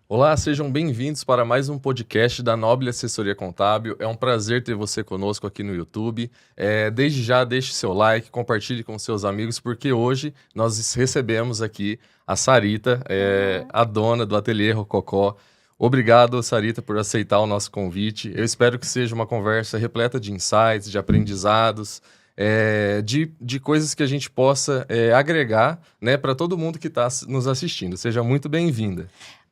Olá, sejam bem-vindos para mais um podcast da Noble Assessoria Contábil. É um prazer ter você conosco aqui no YouTube. Desde já, deixe seu like, compartilhe com seus amigos, porque hoje nós recebemos aqui a Sarita, a dona do Ateliê Rococó. Obrigado, Sarita, por aceitar o nosso convite. Eu espero que seja uma conversa repleta de insights, de aprendizados, de coisas que a gente possa agregar, né, para todo mundo que está nos assistindo. Seja muito bem-vinda.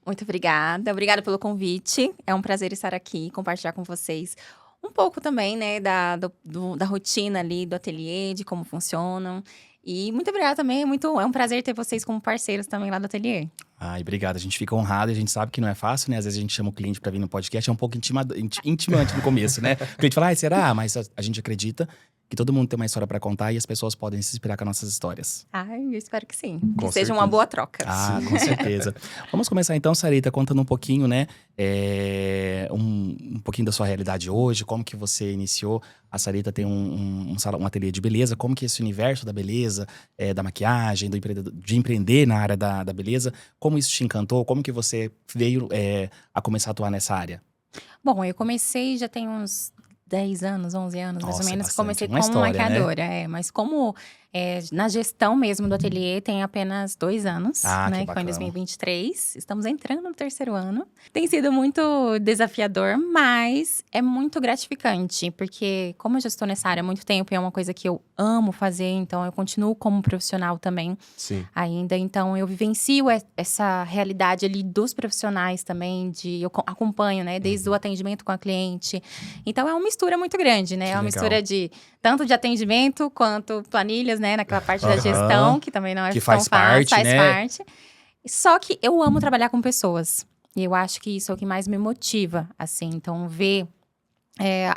Muito obrigada. Obrigada pelo convite. É um prazer estar aqui e compartilhar com vocês um pouco também, né, da rotina ali do ateliê, de como funcionam. E muito obrigada também. É um prazer ter vocês como parceiros também lá do ateliê. Ai, obrigado. A gente fica honrado e a gente sabe que não é fácil, né? Às vezes a gente chama o cliente para vir no podcast, é um pouco intimante no começo, né? O cliente fala, será? Mas a gente acredita que todo mundo tem uma história para contar e as pessoas podem se inspirar com nossas histórias. Ai, eu espero que sim. Com Que seja uma certeza. boa troca. Ah, com certeza. Vamos começar então, Sarita, contando um pouquinho, né? Um pouquinho da sua realidade hoje, como que você iniciou. A Sarita tem um ateliê de beleza, como que esse universo da beleza, da maquiagem, de empreender na área da beleza, como isso te encantou? Como que você veio a começar a atuar nessa área? Bom, eu comecei já tem uns 10 anos, 11 anos, mais ou Nossa, menos. bastante. Comecei Uma como história, né? maquiadora, mas como na gestão mesmo do ateliê tem apenas 2 anos, Ah, né? que Que foi em bacana. 2023. Estamos entrando no 3º ano. Tem sido muito desafiador, mas é muito gratificante, porque como eu já estou nessa área há muito tempo e é uma coisa que eu amo fazer, então eu continuo como profissional também Sim. ainda. Então eu vivencio essa realidade ali dos profissionais também, eu acompanho, né? Desde o atendimento com a cliente. Então é uma mistura muito grande, né? Que É uma legal. mistura de tanto de atendimento quanto planilhas, né? Naquela parte da Aham. gestão, que também não é Que tão faz fácil, parte, faz né? parte. Só que eu amo trabalhar com pessoas. E eu acho que isso é o que mais me motiva, assim. Então, ver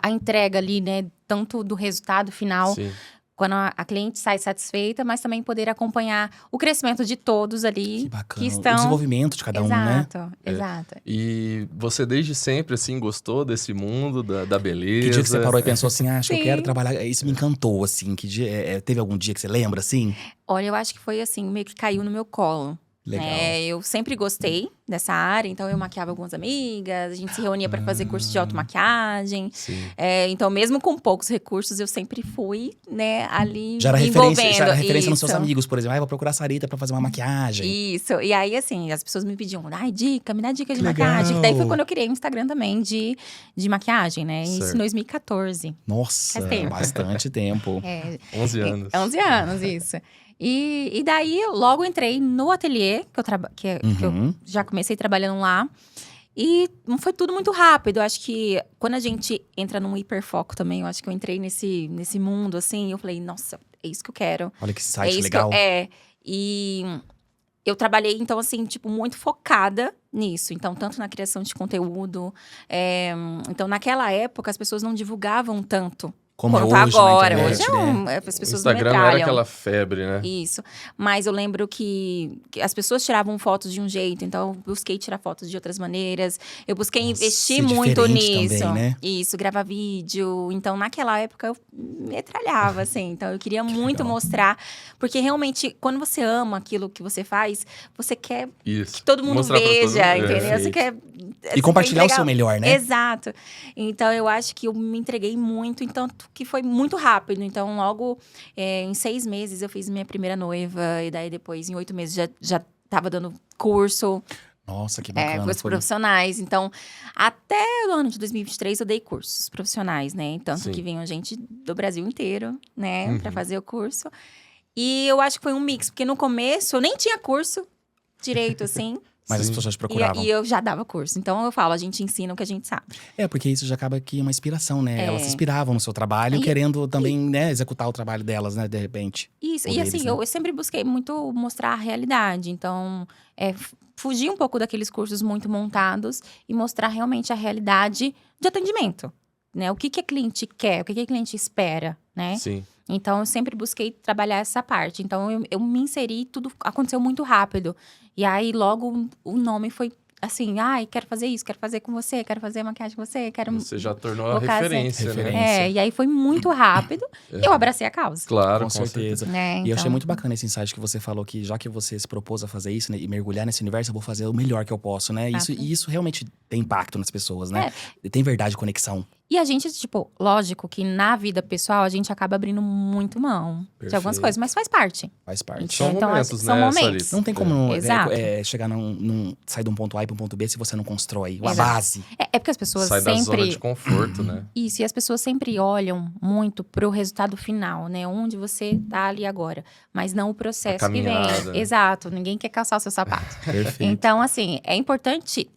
a entrega ali, né? Tanto do resultado final, Sim. quando a cliente sai satisfeita, mas também poder acompanhar o crescimento de todos ali. Que bacana. estão... O desenvolvimento de cada um, né? Exato, exato. E você desde sempre, assim, gostou desse mundo da beleza? Que dia que você parou e pensou assim, acho que eu Sim. quero trabalhar. Isso me encantou, assim. Que dia, teve algum dia que você lembra, assim? Olha, eu acho que foi assim, meio que caiu no meu colo. Legal. Eu sempre gostei dessa área, então eu maquiava algumas amigas, a gente se reunia para fazer curso de automaquiagem. Sim. Então, mesmo com poucos recursos, eu sempre fui, né, ali Já era me referência, envolvendo. nos seus Isso. amigos, por exemplo. Vou procurar a Sarita pra fazer uma maquiagem. Isso. E aí, assim, as pessoas me pediam, me dá dica de Que maquiagem. legal. Daí foi quando eu criei um Instagram também de maquiagem, né? Isso Certo. em 2014. Nossa, Faz tempo. bastante tempo. 11 anos. 11 anos, isso. E daí, eu logo entrei no ateliê, que eu Uhum. já comecei trabalhando lá. E foi tudo muito rápido. Eu acho que quando a gente entra num hiperfoco também, eu acho que eu entrei nesse mundo, assim. Eu falei, nossa, é isso que eu quero. Olha que É site isso legal. E eu trabalhei, então, assim, tipo, muito focada nisso. Então, tanto na criação de conteúdo. Então, naquela época, as pessoas não divulgavam tanto. Como é quanto tá hoje na agora. internet, Hoje né? as O pessoas Instagram não era metralham. aquela febre, né? Isso. Mas eu lembro que as pessoas tiravam fotos de um jeito, então eu busquei tirar fotos de outras maneiras. Eu busquei Nossa, investir ser muito diferente nisso. também, né? Isso, gravar vídeo. Então, naquela época, eu metralhava, assim. Então, eu queria muito legal. mostrar. Porque, realmente, quando você ama aquilo que você faz, você quer Isso. que todo mundo Mostrar pra todo veja, mundo. entendeu? Perfeito. Você quer... E compartilhar o seu melhor, né? Exato. Então, eu acho que eu me entreguei muito, então, que foi muito rápido. Então, logo em 6 meses, eu fiz minha primeira noiva. E daí, depois, em 8 meses, já tava dando curso. Nossa, que bacana. Cursos Foi- profissionais. Então, até o ano de 2023, eu dei cursos profissionais, né? Tanto Sim. que vinham gente do Brasil inteiro, né? Uhum. Pra fazer o curso. E eu acho que foi um mix. Porque no começo, eu nem tinha curso direito, assim. Mas as Sim. pessoas te procuravam. E eu já dava curso. Então, eu falo, a gente ensina o que a gente sabe. Porque isso já acaba que uma inspiração, né? É. Elas se inspiravam no seu trabalho, E- querendo também, né, executar o trabalho delas, né, de repente. Isso, Ou e deles, assim, né? eu sempre busquei muito mostrar a realidade. Então, fugir um pouco daqueles cursos muito montados e mostrar realmente a realidade de atendimento, né? O que a cliente quer, o que a cliente espera, né? Sim. Então, eu sempre busquei trabalhar essa parte. Então, eu me inseri, tudo aconteceu muito rápido. E aí, logo, o nome foi assim, ai, quero fazer isso, quero fazer com você, quero fazer maquiagem com você, quero... Você já tornou a colocar assim. referência, né? Referência. E aí foi muito rápido, e eu abracei a causa. Claro, Com certeza. Né? E eu achei Então, muito bacana esse insight que você falou, que já que você se propôs a fazer isso, né, e mergulhar nesse universo, eu vou fazer o melhor que eu posso, né? Exato. E isso realmente tem impacto nas pessoas, né? Tem verdade, conexão. E a gente, tipo, lógico que na vida pessoal a gente acaba abrindo muito mão de algumas Perfeito. coisas, mas faz parte. Faz parte. São Então, momentos, acho que são né, momentos. Sarita? Não tem como Exato. chegar sair de um ponto A para um ponto B se você não constrói a Exato. base. É porque as pessoas Sai da zona sempre. de conforto, né? Isso, e as pessoas sempre olham muito pro resultado final, né? Onde você tá ali agora. Mas não o processo A que caminhada. vem. Exato, ninguém quer calçar o seu sapato. Perfeito. Então, assim, é importante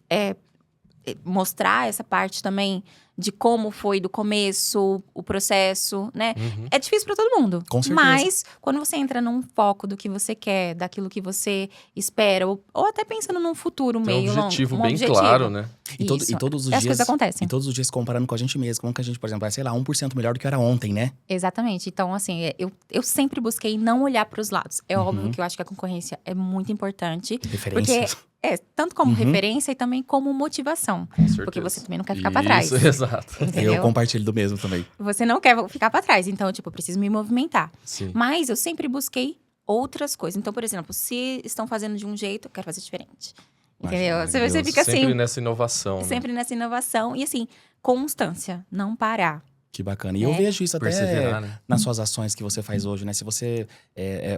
mostrar essa parte também de como foi do começo, o processo, né? Uhum. É difícil pra todo mundo. Com certeza. Mas, quando você entra num foco do que você quer, daquilo que você espera, ou até pensando num futuro Tem um meio longo. objetivo bem claro, né? E Isso. todos os As dias. coisas acontecem. E todos os dias comparando com a gente mesmo. Como que a gente, por exemplo, vai, sei lá, 1% melhor do que era ontem, né? Exatamente. Então, assim, eu sempre busquei não olhar para os lados. É Uhum. óbvio que eu acho que a concorrência é muito importante. Referências. Tanto como Uhum. referência e também como motivação. Com certeza. Porque você também não quer ficar pra trás. Isso, exato. Entendeu? Eu compartilho do mesmo também. Você não quer ficar pra trás. Então, tipo, eu preciso me movimentar. Sim. Mas eu sempre busquei outras coisas. Então, por exemplo, se estão fazendo de um jeito, eu quero fazer diferente. Entendeu? Você Maravilhoso. fica Sempre assim, nessa inovação, né? sempre nessa inovação. E assim, constância, não parar. Que bacana. E eu vejo isso até Perseverar, né? nas suas ações que você faz hoje, né? Se você.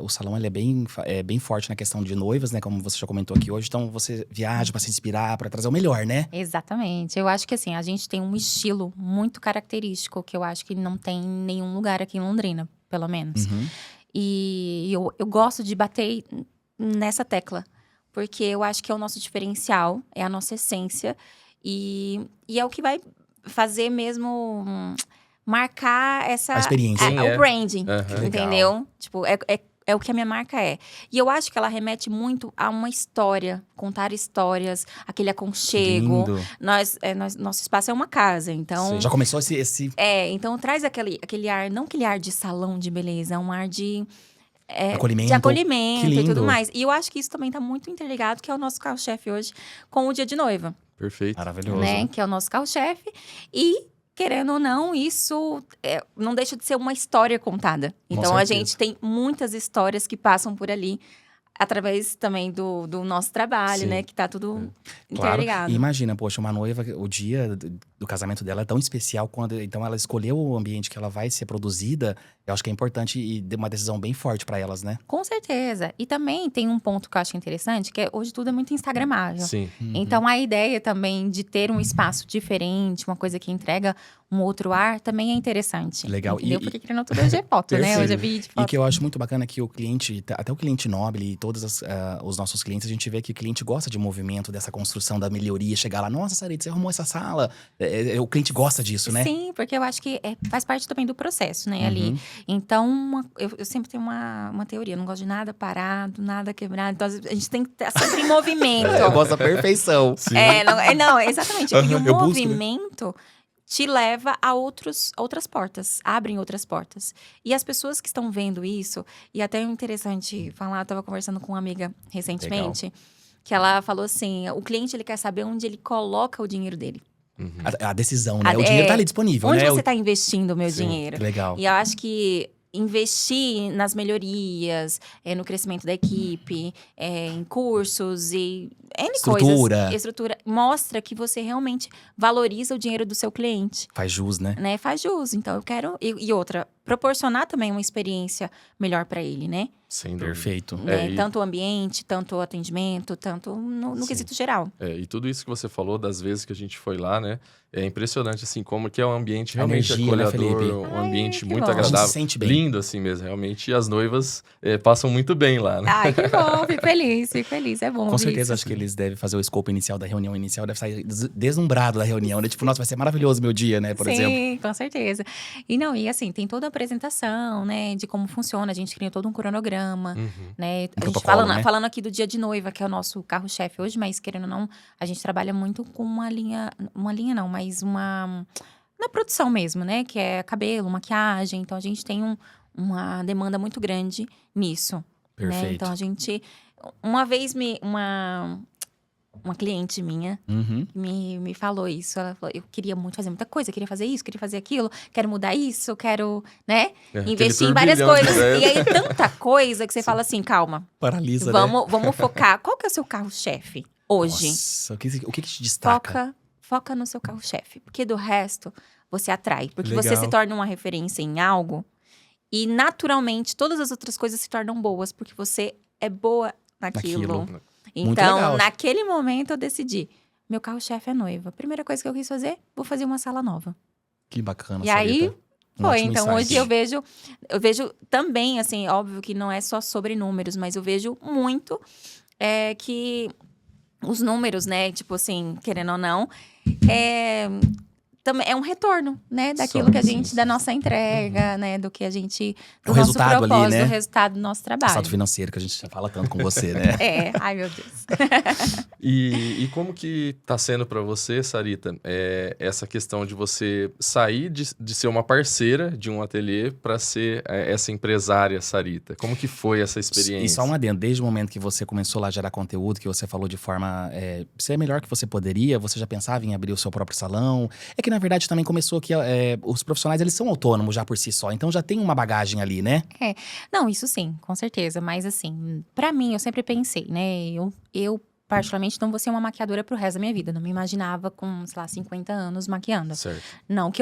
O salão ele é bem forte na questão de noivas, né? Como você já comentou aqui hoje. Então você viaja pra se inspirar, pra trazer o melhor, né? Exatamente. Eu acho que assim, a gente tem um estilo muito característico que eu acho que não tem em nenhum lugar aqui em Londrina, pelo menos. Uhum. E eu gosto de bater nessa tecla, porque eu acho que é o nosso diferencial, é a nossa essência e é o que vai fazer mesmo marcar essa A experiência. Quem é? o branding, Aham. entendeu? Tipo, é o que a minha marca é. E eu acho que ela remete muito a uma história, contar histórias, aquele aconchego. Lindo. Nosso espaço é uma casa, então. Já começou esse Então traz aquele ar, não aquele ar de salão de beleza, um ar de acolhimento. de acolhimento Que e lindo. tudo mais. E eu acho que isso também tá muito interligado, que é o nosso carro-chefe hoje, com o dia de noiva, Perfeito. Maravilhoso. né? Que é o nosso carro-chefe. E, querendo ou não, isso não deixa de ser uma história contada. Com Então, a certeza. gente tem muitas histórias que passam por ali, através também do nosso trabalho, Sim. né? Que tá tudo Claro. interligado. E imagina, poxa, uma noiva, o dia do casamento dela é tão especial quando então ela escolheu o ambiente que ela vai ser produzida. Eu acho que é importante e dê uma decisão bem forte pra elas, né? Com certeza. E também tem um ponto que eu acho interessante, que hoje tudo é muito instagramável. Sim. Então, a ideia também de ter um espaço diferente, uma coisa que entrega um outro ar, também é interessante. Legal. Entendeu? E- Porque querendo ou não, tudo hoje é foto, né? Perfeito. Hoje é vídeo, E foto. o que eu acho muito bacana é que o cliente, até o cliente nobre e todos os nossos clientes, a gente vê que o cliente gosta de movimento, dessa construção, da melhoria. Chegar lá, nossa, Sarita, você arrumou essa sala. O cliente gosta disso, né? Sim, porque eu acho que faz parte também do processo, né? Ali. Uhum. Então, eu sempre tenho uma teoria. Eu não gosto de nada parado, nada quebrado. Então, a gente tem que estar sempre em movimento. Eu gosto da perfeição. Não, exatamente. E o Eu busco, né? movimento te leva a outras portas, abrem outras portas. E as pessoas que estão vendo isso, e até é interessante falar, eu estava conversando com uma amiga recentemente, que ela falou assim, o cliente ele quer saber onde ele coloca o dinheiro dele. Uhum. A decisão, né? O dinheiro tá ali disponível, Onde né? você está investindo o meu Sim. dinheiro? Legal. E eu acho que investir nas melhorias, no crescimento da equipe, em cursos e N Estrutura. coisas. Estrutura. Mostra que você realmente valoriza o dinheiro do seu cliente, Faz jus, né? né? Faz jus. Então, eu quero... E outra, proporcionar também uma experiência melhor para ele, né? Sem dúvida. Perfeito. Né? e- Tanto o ambiente, tanto o atendimento, tanto no Sim. quesito geral. E tudo isso que você falou das vezes que a gente foi lá, né? É impressionante, assim, como que é um ambiente realmente energia, né, acolhedor, Felipe? um Ai, ambiente que muito bom. A gente se agradável. sente bem. Lindo, assim mesmo, realmente. E as noivas passam muito bem lá, né? Ai, que bom. Fico feliz, fico feliz. É bom Com ouvir certeza, isso. acho que eles devem fazer o escopo inicial da reunião inicial, deve sair deslumbrado da reunião, né? Tipo, nossa, vai ser maravilhoso meu dia, né? Por exemplo. Sim, com certeza. E assim, tem toda a apresentação, né, de como funciona. A gente cria todo um cronograma, Uhum. né? A gente protocolo, né? falando aqui do dia de noiva, que é o nosso carro-chefe hoje, mas querendo ou não, a gente trabalha muito com uma linha não, mas na produção mesmo, né? Que é cabelo, maquiagem. Então, a gente tem uma demanda muito grande nisso. Né? Perfeito. Então, a gente... Uma vez uma cliente minha Uhum. me falou isso. Ela falou, eu queria muito fazer muita coisa, queria fazer isso, queria fazer aquilo, quero mudar isso, quero, né, Aquele investir em várias turbilhão de coisas. ideias. E aí, tanta coisa que você fala assim, calma, Paralisa, né? vamos focar. Qual que é o seu carro-chefe hoje? Nossa, o que te destaca? Foca no seu carro-chefe. Porque do resto, você atrai. Porque você Legal. se torna uma referência em algo. E, naturalmente, todas as outras coisas se tornam boas. Porque você é boa naquilo. Naquilo. Então, legal. naquele momento, eu decidi. Meu carro-chefe é noiva. Primeira coisa que eu quis fazer, vou fazer uma sala nova. Que bacana, E aí, Sarita. Um foi. ótimo Então, insight. hoje eu vejo também, assim, óbvio que não é só sobre números, mas eu vejo muito que os números, né, tipo assim, querendo ou não, também é um retorno, né, daquilo que a gente, sim, da sim. nossa entrega, né, do que a gente, O do nosso resultado ali, propósito, né? do resultado do nosso trabalho. Estado financeiro, que a gente já fala tanto com você, né? Ai meu Deus. E como que tá sendo para você, Sarita, essa questão de você sair de ser uma parceira de um ateliê para ser essa empresária, Sarita? Como que foi essa experiência? E só um adendo, desde o momento que você começou lá a gerar conteúdo, que você falou de forma ser melhor que você poderia, você já pensava em abrir o seu próprio salão? É que, na verdade, também começou que os profissionais, eles são autônomos já por si só, então já tem uma bagagem ali, né? Não, isso sim, com certeza. Mas assim, pra mim, eu sempre pensei, né? Eu particularmente, não vou ser uma maquiadora pro resto da minha vida. Não me imaginava com, sei lá, 50 anos maquiando. Certo. Não é que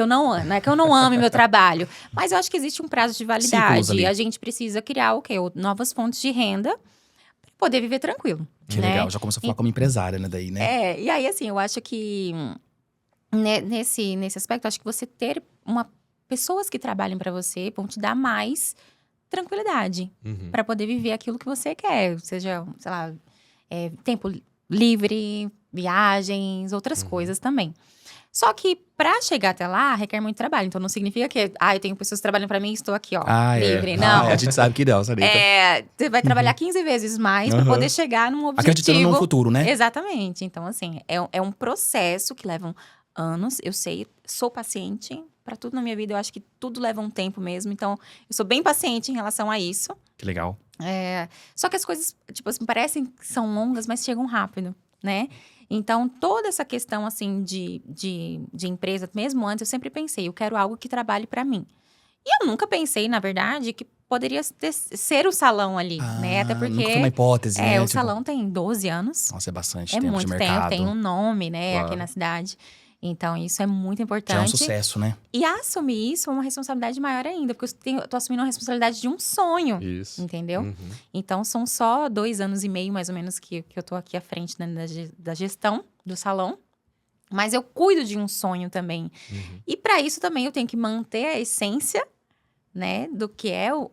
eu não ame meu trabalho. Mas eu acho que existe um prazo de Ciclos validade. ali. A gente precisa criar o quê? Novas fontes de renda pra poder viver tranquilo. Que né? legal, já começou a falar como empresária, né, daí, né? E aí, assim, eu acho que nesse aspecto, acho que você ter pessoas que trabalhem pra você vão te dar mais tranquilidade Uhum. pra poder viver aquilo que você quer, seja, sei lá, tempo livre, viagens, outras coisas também. Só que pra chegar até lá, requer muito trabalho. Então, não significa que, eu tenho pessoas que trabalham pra mim e estou aqui, ó, livre. Não. A gente sabe que não, Sarita. Você vai trabalhar 15 vezes mais pra Uhum. poder chegar num objetivo. Acreditando num futuro, né? Exatamente. Então, assim, é um processo que leva anos. Eu sei, sou paciente pra tudo na minha vida. Eu acho que tudo leva um tempo mesmo. Então, eu sou bem paciente em relação a isso. Que legal. Só que as coisas, tipo assim, parecem que são longas, mas chegam rápido, né? Então, toda essa questão, assim, de empresa, mesmo antes, eu sempre pensei, eu quero algo que trabalhe pra mim. E eu nunca pensei, na verdade, que poderia ser o salão ali, né? Até porque Nunca foi uma hipótese, né? o salão tem 12 anos. Nossa, é bastante É tempo muito de tempo, mercado. tem um nome, né, Claro. aqui na cidade. Então, isso é muito importante. Já é um sucesso, né? E assumir isso é uma responsabilidade maior ainda, porque eu tô assumindo a responsabilidade de um sonho, Isso. entendeu? Uhum. Então, são só 2 anos e meio, mais ou menos, que eu tô aqui à frente, né, da gestão do salão. Mas eu cuido de um sonho também. Uhum. E para isso também eu tenho que manter a essência, né, do que é o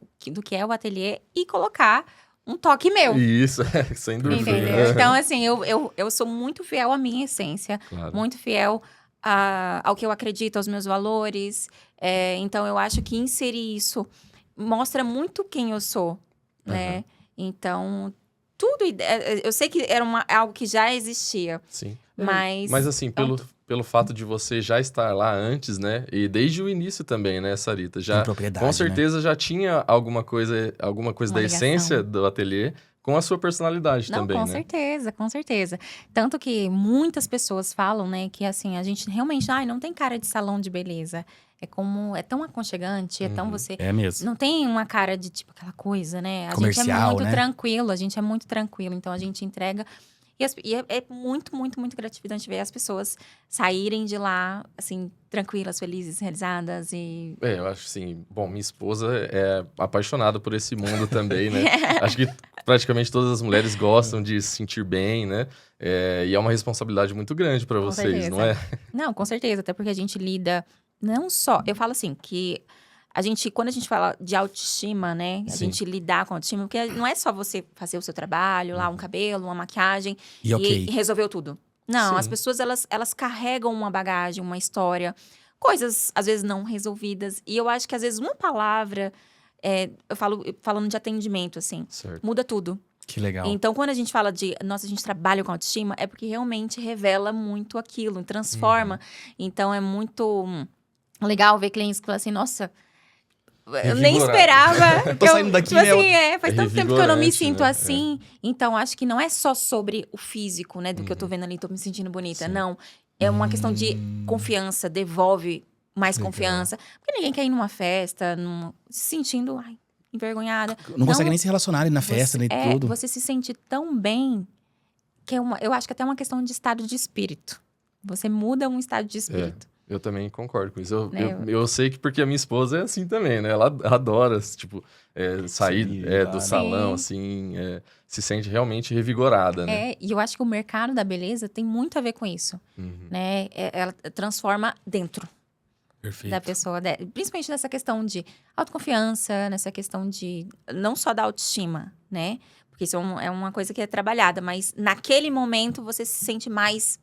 ateliê e colocar um toque meu. Isso, sem dúvida. Entendeu? Então, assim, eu sou muito fiel à minha essência, Claro. muito fiel ao que eu acredito, aos meus valores. Então, eu acho que inserir isso mostra muito quem eu sou, né? Uhum. Então, tudo... Eu sei que era algo que já existia, Sim. mas... Mas assim, pelo fato de você já estar lá antes, né? E desde o início também, né, Sarita? Já, Tem propriedade, com certeza já tinha alguma coisa da ligação. essência do ateliê com a sua personalidade Não, também, com né? certeza, com certeza. Tanto que muitas pessoas falam, né, que assim, a gente realmente, não tem cara de salão de beleza. É tão aconchegante, é tão Uhum. você... É mesmo. Não tem uma cara de, tipo, aquela coisa, né? A gente é Comercial, muito né? tranquilo, a gente é muito tranquilo. Então, a gente entrega... E é muito, muito, muito gratificante ver as pessoas saírem de lá, assim, tranquilas, felizes, realizadas e... Eu acho assim, bom, minha esposa é apaixonada por esse mundo também, né? Acho que praticamente todas as mulheres gostam de se sentir bem, né? E é uma responsabilidade muito grande para Com vocês, certeza. não é? Não, com certeza. Até porque a gente lida não só... Eu falo assim, que quando a gente fala de autoestima, né? A Sim. gente lidar com autoestima, porque não é só você fazer o seu trabalho, lá um cabelo, uma maquiagem E ok. e resolveu tudo. Não, Sim. as pessoas, elas carregam uma bagagem, uma história, coisas, às vezes, não resolvidas. E eu acho que, às vezes, uma palavra, eu falo falando de atendimento, assim, Certo. muda tudo. Que legal. Então, quando a gente fala a gente trabalha com autoestima, é porque realmente revela muito aquilo, transforma. Então, é muito legal ver clientes que falam assim, nossa, eu nem Revigorado. esperava. Tô saindo daqui, tipo né? assim, faz É tanto tempo que eu não me revigorante, sinto né? assim. Então, acho que não é só sobre o físico, né? Do que eu tô vendo ali, tô me sentindo bonita. Sim. Não. É uma questão de confiança, devolve mais Legal. confiança. Porque ninguém quer ir numa festa, se sentindo envergonhada. Não consegue nem se relacionar ali na festa, nem tudo. Você se sente tão bem que eu acho que até é uma questão de estado de espírito. Você muda um estado de espírito. Eu também concordo com isso. Né? Eu sei que porque a minha esposa é assim também, né? Ela adora, tipo, sair Sim, do claro. salão, Sim. assim, se sente realmente revigorada, né? E eu acho que o mercado da beleza tem muito a ver com isso, Uhum. né? Ela transforma dentro Perfeito. da pessoa, principalmente nessa questão de autoconfiança, nessa questão de não só da autoestima, né? Porque isso é uma coisa que é trabalhada, mas naquele momento você se sente mais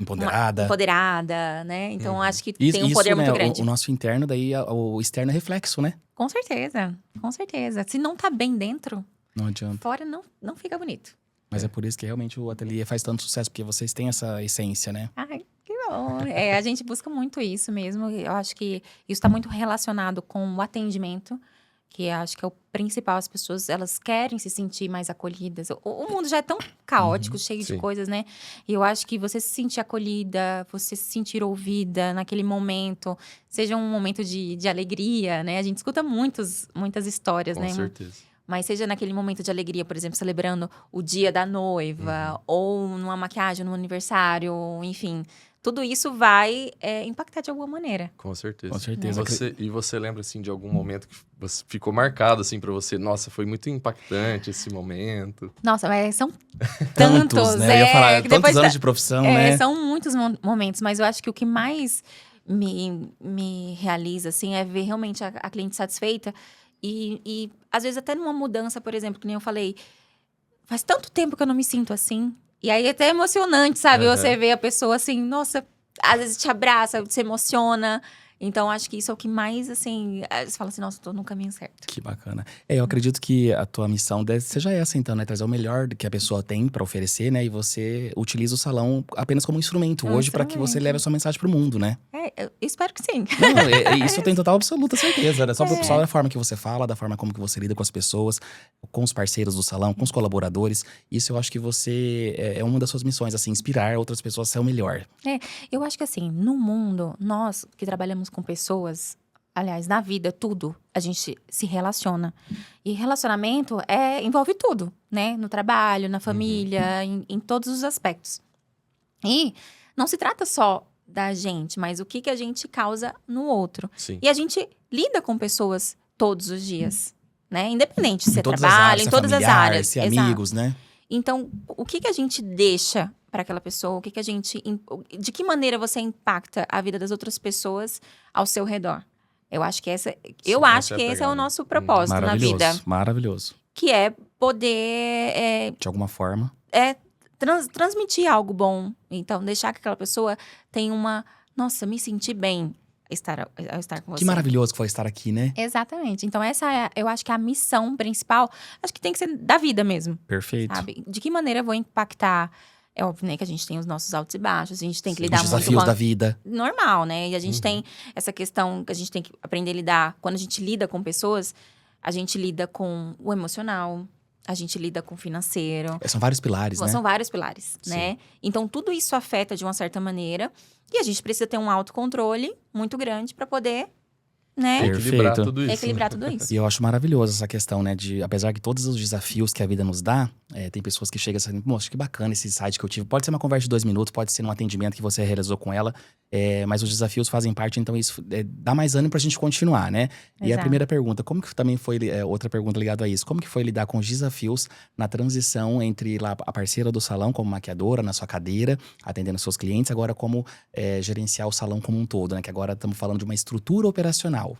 Empoderada. empoderada, né? Então acho que Isso, tem um poder né, muito grande. O nosso interno, daí o externo é reflexo, né? Com certeza, com certeza. Se não tá bem dentro, Não adianta. fora não fica bonito. Mas é por isso que realmente o ateliê faz tanto sucesso, porque vocês têm essa essência, né? Ai, que bom. A gente busca muito isso mesmo. Eu acho que isso está muito relacionado com o atendimento, que eu acho que é o principal. As pessoas, elas querem se sentir mais acolhidas. O mundo já é tão caótico, cheio de sim. coisas, né? E eu acho que você se sentir acolhida, você se sentir ouvida naquele momento, seja um momento de alegria, né? A gente escuta muitas histórias, Com né? certeza. Mas seja naquele momento de alegria, por exemplo, celebrando o dia da noiva, ou numa maquiagem, num aniversário, enfim. Tudo isso vai impactar de alguma maneira. Com certeza. Com certeza. E você lembra, assim, de algum momento que você ficou marcado, assim, pra você? Nossa, foi muito impactante esse momento. Nossa, mas são tantos, né? Eu ia falar, que tantos depois anos de profissão, né? São muitos momentos, mas eu acho que o que mais me realiza, assim, é ver realmente a cliente satisfeita. E às vezes até numa mudança, por exemplo, que nem eu falei, faz tanto tempo que eu não me sinto assim. E aí é até emocionante, sabe? Aham. Você vê a pessoa assim, nossa, às vezes te abraça, se emociona. Então, acho que isso é o que mais, assim, você fala assim, nossa, tô no caminho certo. Que bacana. Eu acredito que a tua missão seja essa, então, né? Trazer o melhor que a pessoa tem pra oferecer, né? E você utiliza o salão apenas como instrumento hoje pra que você leve a sua mensagem pro mundo, né? Eu espero que sim. Não, isso eu tenho total absoluta certeza, né? Só da forma que você fala, da forma como que você lida com as pessoas, com os parceiros do salão, com os colaboradores. Isso eu acho que você é uma das suas missões, assim, inspirar outras pessoas a ser o melhor. Eu acho que assim, no mundo, nós que trabalhamos com pessoas, aliás, na vida, tudo, a gente se relaciona. E relacionamento envolve tudo, né? No trabalho, na família, em todos os aspectos. E não se trata só da gente, mas o que a gente causa no outro. Sim. E a gente lida com pessoas todos os dias, né? Independente se é todas as trabalho, áreas, em se é todas as familiar, áreas. se é Exato. amigos, né? Então, o que a gente deixa para aquela pessoa? De que maneira você impacta a vida das outras pessoas ao seu redor? Eu acho que esse é o nosso propósito na vida, Maravilhoso. que é poder De alguma forma. transmitir algo bom. Então, deixar que aquela pessoa tenha nossa, me senti bem ao estar com você. Que maravilhoso que foi estar aqui, né? Exatamente. Então, eu acho que a missão principal, acho que tem que ser da vida mesmo. Perfeito. Sabe? De que maneira eu vou impactar? É óbvio, né, que a gente tem os nossos altos e baixos, a gente tem que lidar Os muito desafios com da vida. normal, né? E a gente tem essa questão que a gente tem que aprender a lidar. Quando a gente lida com pessoas, a gente lida com o emocional, a gente lida com o financeiro. São vários pilares, né? São vários pilares, né? Então, tudo isso afeta de uma certa maneira. E a gente precisa ter um autocontrole muito grande para poder, né? Equilibrar Perfeito. tudo isso. Equilibrar tudo isso. E eu acho maravilhoso essa questão, né? Apesar de todos os desafios que a vida nos dá, tem pessoas que chegam assim, moça, que bacana esse site que eu tive. Pode ser uma conversa de 2 minutos, pode ser um atendimento que você realizou com ela. Mas os desafios fazem parte, então isso dá mais ânimo pra gente continuar, né? E a Exato. primeira pergunta, como que também foi, outra pergunta ligada a isso, como que foi lidar com os desafios na transição entre lá, a parceira do salão como maquiadora, na sua cadeira, atendendo seus clientes, agora como gerenciar o salão como um todo, né? Que agora estamos falando de uma estrutura operacional.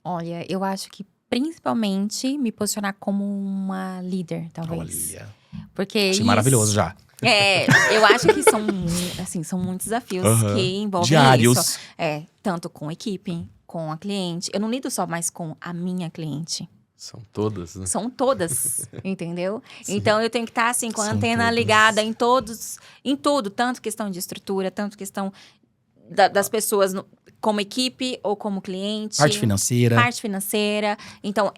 Olha, eu acho que principalmente me posicionar como uma líder, talvez. Olha, Porque achei isso, maravilhoso já. Eu acho que são muitos desafios que envolvem Diários. isso. Tanto com a equipe, com a cliente. Eu não lido só mais com a minha cliente. São todas, né? São todas, entendeu? Então, eu tenho que estar, assim, com a São antena todas. ligada em tudo. Tanto questão de estrutura, tanto questão das pessoas como equipe ou como cliente. Parte financeira. Parte financeira. Então,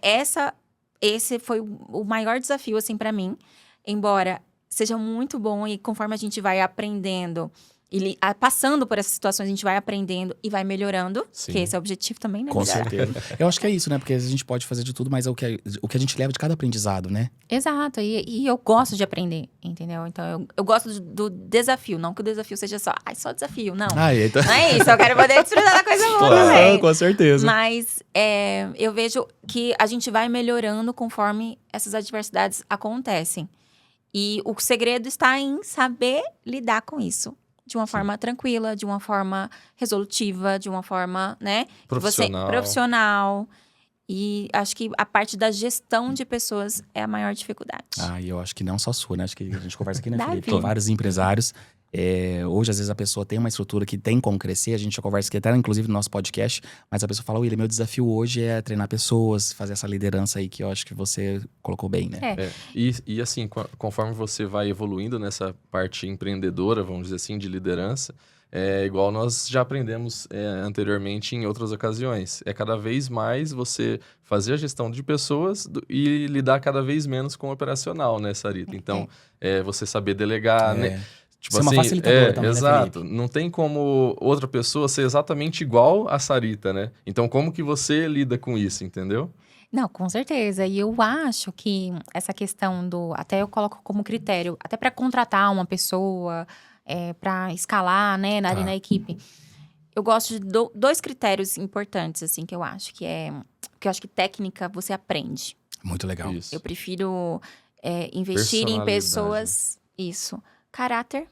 esse foi o maior desafio, assim, pra mim. Embora seja muito bom e conforme a gente vai aprendendo passando por essas situações, a gente vai aprendendo e vai melhorando. Sim. Que esse é o objetivo também, né? Com Melhorar. certeza. Eu acho que é isso, né? Porque a gente pode fazer de tudo, mas é o que a gente leva de cada aprendizado, né? Exato. E eu gosto de aprender, entendeu? Então, eu gosto do desafio. Não que o desafio seja só desafio, não. Então... Não é isso. Eu quero poder desfrutar da coisa boa também. Com certeza. Mas eu vejo que a gente vai melhorando conforme essas adversidades acontecem. E o segredo está em saber lidar com isso. De uma forma tranquila, de uma forma resolutiva, de uma forma, né? Profissional. E acho que a parte da gestão de pessoas é a maior dificuldade. E eu acho que não só sua, né? Acho que a gente conversa aqui, né, Da Felipe? vida. Com vários empresários. Hoje, às vezes, a pessoa tem uma estrutura que tem como crescer. A gente já conversa aqui até, inclusive, no nosso podcast. Mas a pessoa fala, William, meu desafio hoje é treinar pessoas, fazer essa liderança aí que eu acho que você colocou bem, né? E assim, conforme você vai evoluindo nessa parte empreendedora, vamos dizer assim, de liderança, igual nós já aprendemos anteriormente em outras ocasiões. É cada vez mais você fazer a gestão de pessoas e lidar cada vez menos com o operacional, né, Sarita? Então, você saber delegar, né? Tipo ser uma assim, facilitadora também, exato. né, Felipe? Não tem como outra pessoa ser exatamente igual a Sarita, né? Então, como que você lida com isso, entendeu? Não, com certeza. E eu acho que essa questão até eu coloco como critério, até para contratar uma pessoa, para escalar, né, ali na equipe. Eu gosto de dois critérios importantes, assim, que eu acho que eu acho que técnica você aprende. Muito legal. Isso. Eu prefiro investir em pessoas, isso, caráter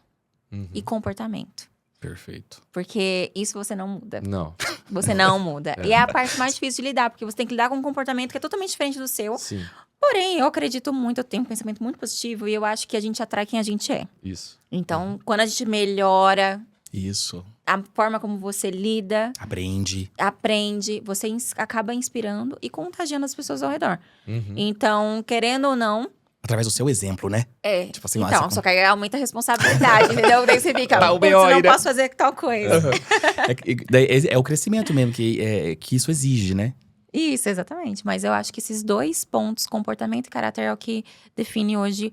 e comportamento. Perfeito. Porque isso você não muda. Não. Você não muda. E é a parte mais difícil de lidar, porque você tem que lidar com um comportamento que é totalmente diferente do seu. Sim. Porém, eu acredito muito, eu tenho um pensamento muito positivo e eu acho que a gente atrai quem a gente é. Isso. Então, quando a gente melhora Isso. a forma como você lida, aprende, você acaba inspirando e contagiando as pessoas ao redor. Então, querendo ou não, Através do seu exemplo, né? Tipo assim, então, só que aí aumenta a responsabilidade, entendeu? Daí você fica, Tá o putz, B.O. aí, não né? posso fazer tal coisa. É o crescimento mesmo que isso exige, né? Isso, exatamente. Mas eu acho que esses dois pontos, comportamento e caráter, é o que define hoje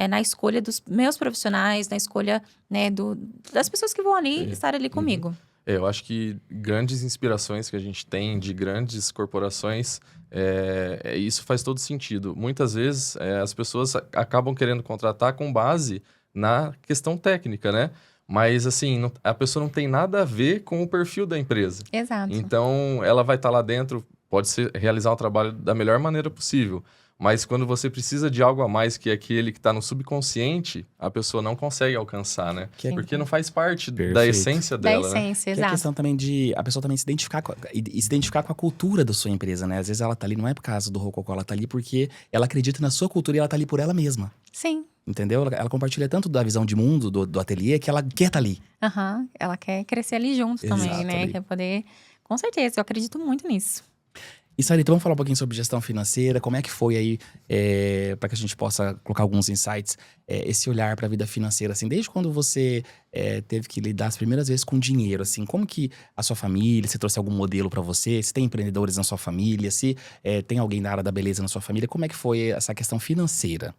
na escolha dos meus profissionais, na escolha, né, das pessoas que vão ali estar ali comigo. Eu acho que grandes inspirações que a gente tem de grandes corporações, isso faz todo sentido. Muitas vezes as pessoas acabam querendo contratar com base na questão técnica, né? Mas assim, a pessoa não tem nada a ver com o perfil da empresa. Exato. Então, ela vai estar lá dentro, pode realizar o trabalho da melhor maneira possível. Mas quando você precisa de algo a mais, que é aquele que está no subconsciente, a pessoa não consegue alcançar, né? Porque não faz parte da essência dela, da essência, né? Que é a exato. questão também de a pessoa também se identificar com a cultura da sua empresa, né? Às vezes ela tá ali, não é por causa do Rococó, ela tá ali porque ela acredita na sua cultura e ela tá ali por ela mesma. Sim. Entendeu? Ela compartilha tanto da visão de mundo do ateliê que ela quer estar ali. Ela quer crescer ali junto também, né? Exatamente. Quer poder... Com certeza, eu acredito muito nisso. E Sarita, vamos falar um pouquinho sobre gestão financeira, como é que foi aí, para que a gente possa colocar alguns insights, esse olhar para a vida financeira, assim, desde quando você teve que lidar as primeiras vezes com dinheiro, assim, como que a sua família, se trouxe algum modelo para você, se tem empreendedores na sua família, se tem alguém da área da beleza na sua família, como é que foi essa questão financeira?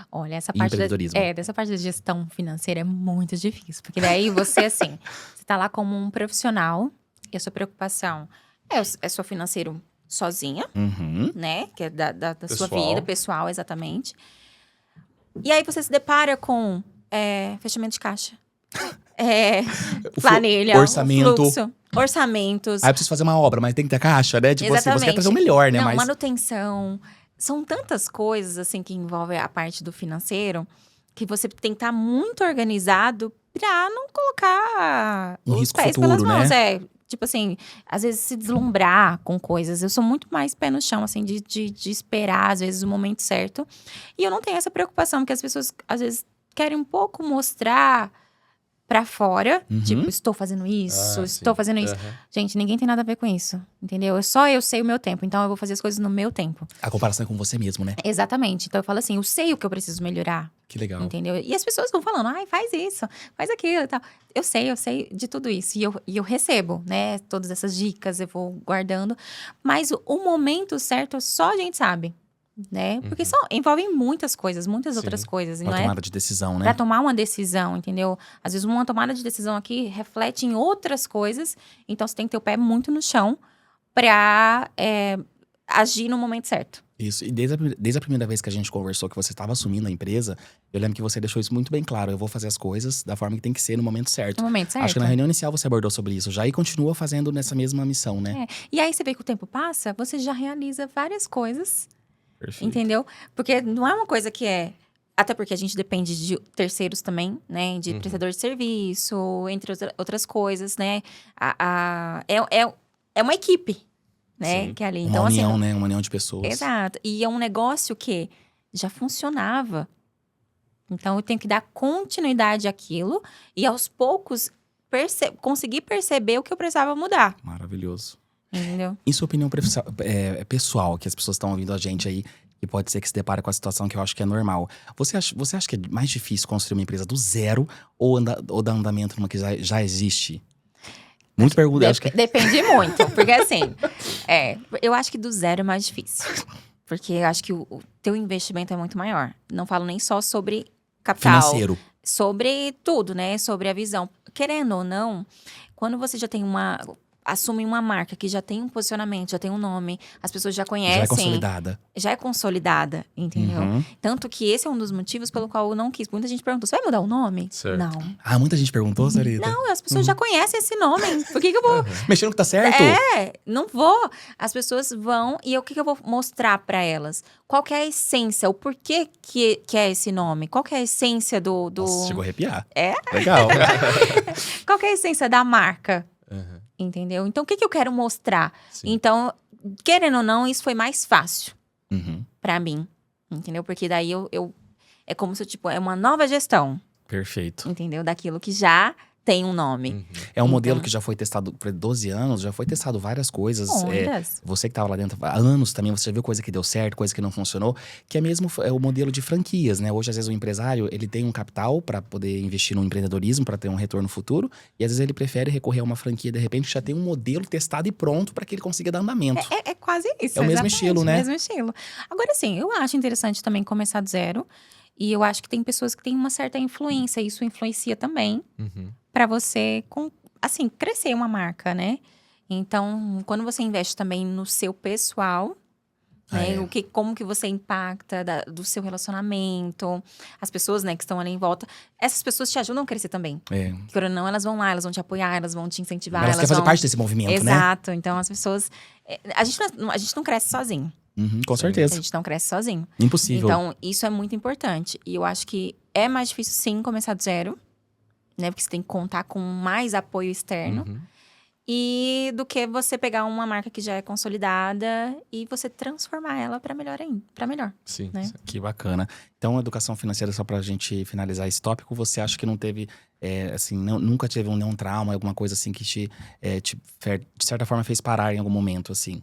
Olha, essa parte Empreendedorismo. dessa parte da gestão financeira é muito difícil. Porque daí você, assim, você tá lá como um profissional e a sua preocupação é seu financeiro sozinha, né? Que é da sua vida pessoal, exatamente. E aí você se depara com fechamento de caixa. Planilha, orçamento. fluxo, orçamentos. Aí eu preciso fazer uma obra, mas tem que ter caixa, né? Tipo assim, você quer Exatamente. trazer o melhor, né? Não, Mas manutenção. São tantas coisas, assim, que envolvem a parte do financeiro, que você tem que estar muito organizado pra não colocar Um os risco pés futuro, pelas mãos. né? Tipo assim, às vezes se deslumbrar com coisas. Eu sou muito mais pé no chão, assim, de esperar, às vezes, o momento certo. E eu não tenho essa preocupação, porque as pessoas, às vezes, querem um pouco mostrar pra fora. Tipo, estou fazendo isso, estou fazendo isso. Gente, ninguém tem nada a ver com isso, entendeu? Só eu sei o meu tempo, então eu vou fazer as coisas no meu tempo. a comparação é com você mesmo, né? Exatamente. Então eu falo assim, eu sei o que eu preciso melhorar. Que legal. Entendeu? E as pessoas vão falando, ai, faz isso, faz aquilo e tal. Eu sei de tudo isso. E eu recebo, né? Todas essas dicas, eu vou guardando. Mas o momento certo só a gente sabe, né? Porque envolvem muitas coisas, muitas outras coisas. Uma Não é tomada de decisão, né? pra tomar uma decisão, entendeu? Às vezes uma tomada de decisão aqui reflete em outras coisas. Então, você tem que ter o pé muito no chão pra agir no momento certo. Isso. E desde a primeira vez que a gente conversou, que você estava assumindo a empresa, eu lembro que você deixou isso muito bem claro. Eu vou fazer as coisas da forma que tem que ser no momento certo. No momento certo. Acho que na reunião inicial você abordou sobre isso já e continua fazendo nessa mesma missão, né? E aí, você vê que o tempo passa, você já realiza várias coisas. Perfeito. Entendeu? Porque não é uma coisa que é... Até porque a gente depende de terceiros também, né? De prestador de serviço, entre outras coisas, né? É uma equipe, né? Sim. Que é ali. Uma Então, união, assim, né? Uma união de pessoas. exato. E é um negócio que já funcionava. Então, eu tenho que dar continuidade àquilo. E, aos poucos, conseguir perceber o que eu precisava mudar. Maravilhoso. Entendeu? Em sua opinião pessoal, que as pessoas estão ouvindo a gente aí, que pode ser que se depare com a situação que eu acho que é normal. Você acha que é mais difícil construir uma empresa do zero ou dar andamento numa que já existe? Muita pergunta. Acho que... Depende muito. Porque assim, eu acho que do zero é mais difícil. Porque eu acho que o teu investimento é muito maior. Não falo nem só sobre capital. Financeiro. Sobre tudo, né? Sobre a visão. Querendo ou não, quando você já tem assume uma marca que já tem um posicionamento, já tem um nome, as pessoas já conhecem. Já é consolidada. Já é consolidada, entendeu? Uhum. Tanto que esse é um dos motivos pelo qual eu não quis. Muita gente perguntou, você vai mudar o nome? Certo. Não. Ah, muita gente perguntou, Sarita? Não, as pessoas já conhecem esse nome. Por que eu vou... Mexendo que tá certo? Não vou. As pessoas vão e o que eu vou mostrar pra elas? Qual que é a essência? O porquê que é esse nome? Qual que é a essência do... Nossa, chegou a arrepiar. É? Legal. Qual que é a essência da marca? Uhum. Entendeu? Então, o que eu quero mostrar? Sim. Então, querendo ou não, isso foi mais fácil Uhum. pra mim. Entendeu? Porque daí é como se, tipo, é uma nova gestão. Perfeito. Entendeu? Daquilo que já tem um nome. Uhum. É um modelo Então- que já foi testado por 12 anos, já foi testado várias coisas. Muitas. Você que estava lá dentro há anos também, você já viu coisa que deu certo, coisa que não funcionou, que é mesmo o modelo de franquias, né? Hoje, às vezes, o empresário, ele tem um capital para poder investir no empreendedorismo, para ter um retorno futuro, e às vezes ele prefere recorrer a uma franquia, de repente, que já tem um modelo testado e pronto para que ele consiga dar andamento. É quase isso. É o mesmo exatamente, estilo, né? O mesmo estilo. Agora, sim, eu acho interessante também começar do zero. E eu acho que tem pessoas que têm uma certa influência. E isso influencia também Uhum. pra você, assim, crescer uma marca, né? Então, quando você investe também no seu pessoal, né? Como que você impacta do seu relacionamento, as pessoas, né, que estão ali em volta. Essas pessoas te ajudam a crescer também. Porque, ou não, elas vão lá, elas vão te apoiar, elas vão te incentivar. Elas querem fazer vão... parte desse movimento, né? Exato. Então, as pessoas... A gente não cresce sozinho. Uhum, com A certeza. gente não cresce sozinho. Impossível. Então, isso é muito importante. E eu acho que é mais difícil, sim, começar do zero. Né? Porque você tem que contar com mais apoio externo. Uhum. E do que você pegar uma marca que já é consolidada e você transformar ela pra melhor ainda. Pra melhor. Sim, Né? sim. Que bacana. Então, educação financeira, só pra gente finalizar esse tópico, você acha que não teve, assim, nunca teve nenhum trauma, alguma coisa assim que de certa forma, fez parar em algum momento, assim?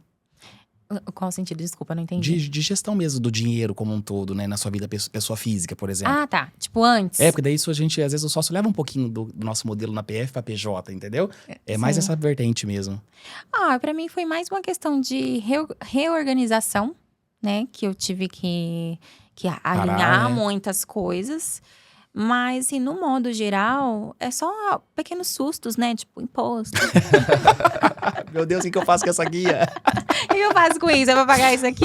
Qual sentido? Desculpa, não entendi. De gestão mesmo do dinheiro como um todo, né? Na sua vida pessoa física, por exemplo. Ah, tá. Tipo, antes. Porque daí isso a gente, às vezes, o sócio leva um pouquinho do nosso modelo na PF pra PJ, entendeu? É mais sim. essa vertente mesmo. Pra mim foi mais uma questão de reorganização, né? Que eu tive que alinhar né? muitas coisas. Mas, assim, no modo geral, é só pequenos sustos, né? Tipo, imposto. Meu Deus, o que eu faço com essa guia? O que eu faço com isso? É pra pagar isso aqui?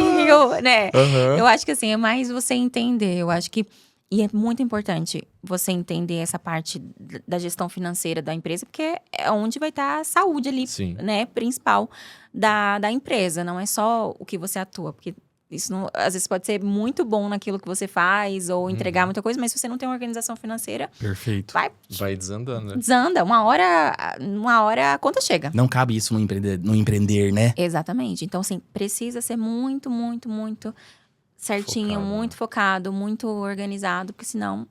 Né? Uhum. Eu acho que, assim, é mais você entender. Eu acho que... E é muito importante você entender essa parte da gestão financeira da empresa, porque é onde vai estar a saúde ali, Sim. né? Principal da empresa. Não é só o que você atua, porque... Isso, não, às vezes, pode ser muito bom naquilo que você faz ou entregar muita coisa, mas se você não tem uma organização financeira, Perfeito. Vai desandando, né? desanda. Uma hora a conta chega. Não cabe isso no empreender, né? Exatamente. Então, assim, precisa ser muito, muito, muito certinho, Focado, né? muito focado, muito organizado, porque senão